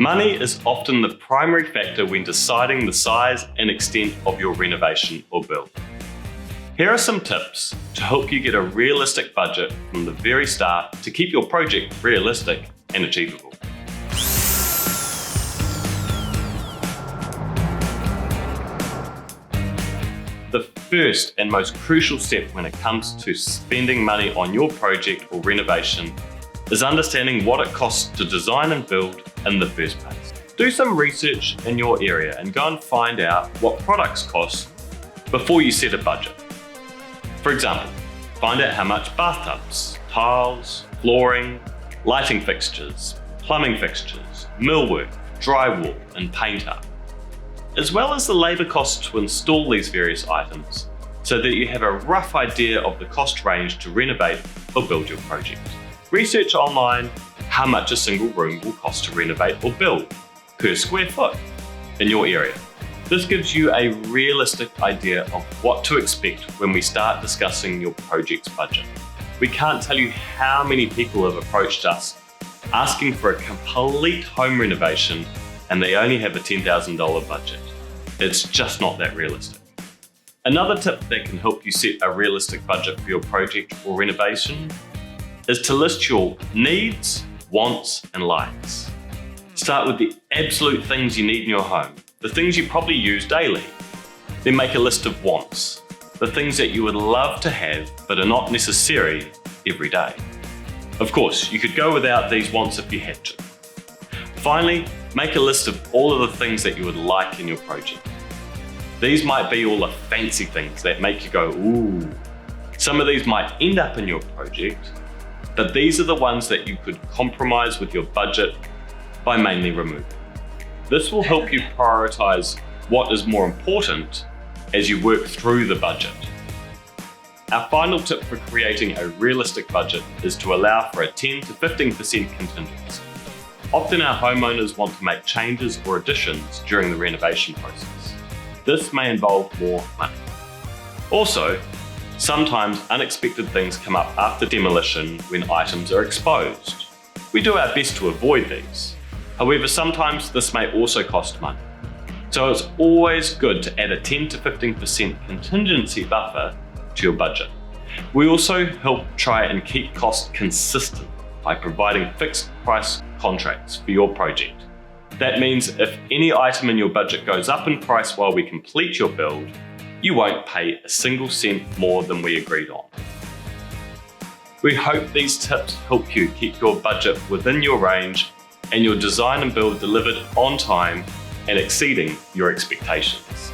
Money is often the primary factor when deciding the size and extent of your renovation or build. Here are some tips to help you get a realistic budget from the very start to keep your project realistic and achievable. The first and most crucial step when it comes to spending money on your project or renovation is understanding what it costs to design and build in the first place. Do some research in your area and go and find out what products cost before you set a budget. For example, find out how much bathtubs, tiles, flooring, lighting fixtures, plumbing fixtures, millwork, drywall, and paint are, as well as the labour costs to install these various items, so that you have a rough idea of the cost range to renovate or build your project. Research online how much a single room will cost to renovate or build per square foot in your area. This gives you a realistic idea of what to expect when we start discussing your project's budget. We can't tell you how many people have approached us asking for a complete home renovation and they only have a $10,000 budget. It's just not that realistic. Another tip that can help you set a realistic budget for your project or renovation is to list your needs, wants, and likes. Start with the absolute things you need in your home, the things you probably use daily. Then make a list of wants, the things that you would love to have but are not necessary every day. Of course, you could go without these wants if you had to. Finally, make a list of all of the things that you would like in your project. These might be all the fancy things that make you go, ooh. Some of these might end up in your project, but these are the ones that you could compromise with your budget by mainly removing. This will help you prioritize what is more important as you work through the budget. Our final tip for creating a realistic budget is to allow for a 10 to 15% contingency. Often our homeowners want to make changes or additions during the renovation process. This may involve more money. Also, sometimes unexpected things come up after demolition when items are exposed. We do our best to avoid these. However, sometimes this may also cost money. So it's always good to add a 10 to 15% contingency buffer to your budget. We also help try and keep costs consistent by providing fixed price contracts for your project. That means if any item in your budget goes up in price while we complete your build, you won't pay a single cent more than we agreed on. We hope these tips help you keep your budget within your range and your design and build delivered on time and exceeding your expectations.